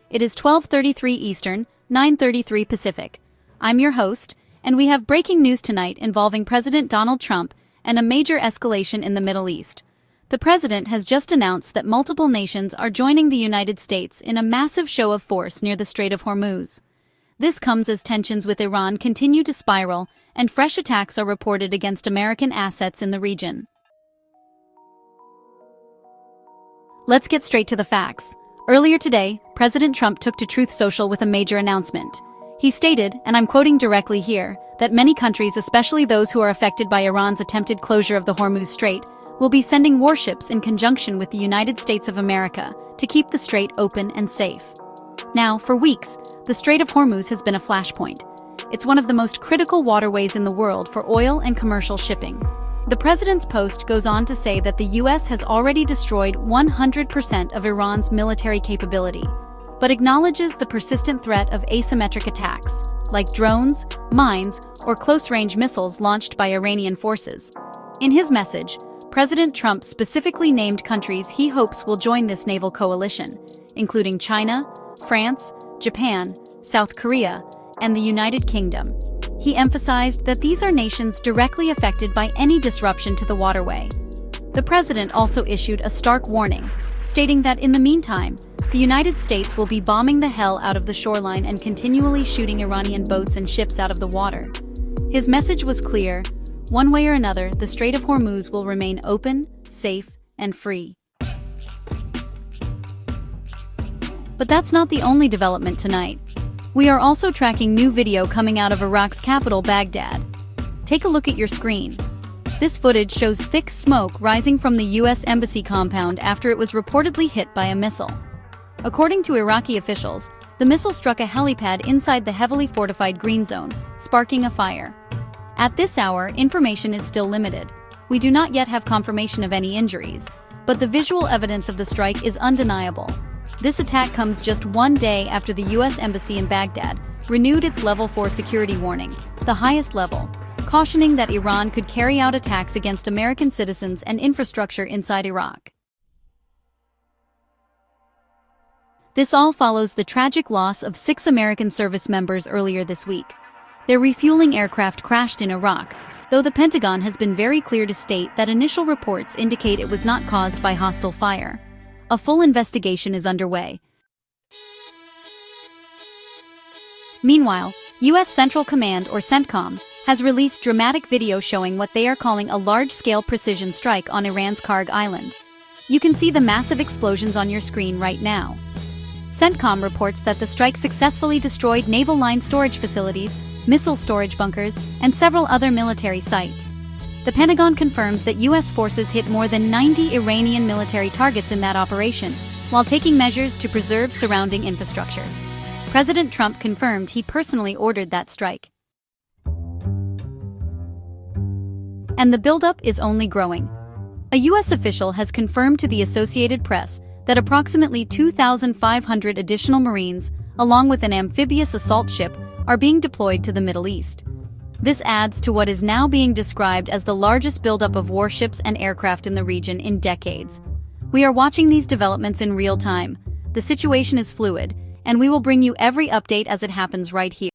It is 12:33 Eastern, 9:33 Pacific. I'm your host, and we have breaking news tonight involving President Donald Trump and a major escalation in the Middle East. The president has just announced that multiple nations are joining the United States in a massive show of force near the Strait of Hormuz. This comes as tensions with Iran continue to spiral, and fresh attacks are reported against American assets in the region. Let's get straight to the facts. Earlier today, President Trump took to Truth Social with a major announcement. He stated, and I'm quoting directly here, that many countries, especially those who are affected by Iran's attempted closure of the Hormuz Strait, will be sending warships in conjunction with the United States of America to keep the strait open and safe. Now, for weeks, the Strait of Hormuz has been a flashpoint. It's one of the most critical waterways in the world for oil and commercial shipping. The president's post goes on to say that the U.S. has already destroyed 100% of Iran's military capability, but acknowledges the persistent threat of asymmetric attacks, like drones, mines, or close-range missiles launched by Iranian forces. In his message, President Trump specifically named countries he hopes will join this naval coalition, including China, France, Japan, South Korea, and the United Kingdom. He emphasized that these are nations directly affected by any disruption to the waterway. The president also issued a stark warning, stating that in the meantime, the United States will be bombing the hell out of the shoreline and continually shooting Iranian boats and ships out of the water. His message was clear: one way or another, the Strait of Hormuz will remain open, safe, and free. But that's not the only development tonight. We are also tracking new video coming out of Iraq's capital, Baghdad. Take a look at your screen. This footage shows thick smoke rising from the U.S. Embassy compound after it was reportedly hit by a missile. According to Iraqi officials, the missile struck a helipad inside the heavily fortified green zone, sparking a fire. At this hour, information is still limited. We do not yet have confirmation of any injuries, but the visual evidence of the strike is undeniable. This attack comes just one day after the U.S. Embassy in Baghdad renewed its Level 4 security warning, the highest level, cautioning that Iran could carry out attacks against American citizens and infrastructure inside Iraq. This all follows the tragic loss of 6 American service members earlier this week. Their refueling aircraft crashed in Iraq, though the Pentagon has been very clear to state that initial reports indicate it was not caused by hostile fire. A full investigation is underway. Meanwhile, U.S. Central Command, or CENTCOM, has released dramatic video showing what they are calling a large-scale precision strike on Iran's Carg Island. You can see the massive explosions on your screen right now. CENTCOM reports that the strike successfully destroyed naval line storage facilities, missile storage bunkers, and several other military sites. The Pentagon confirms that U.S. forces hit more than 90 Iranian military targets in that operation, while taking measures to preserve surrounding infrastructure. President Trump confirmed he personally ordered that strike. And the buildup is only growing. A U.S. official has confirmed to the Associated Press that approximately 2,500 additional Marines, along with an amphibious assault ship, are being deployed to the Middle East. This adds to what is now being described as the largest buildup of warships and aircraft in the region in decades. We are watching these developments in real time. The situation is fluid, and we will bring you every update as it happens right here.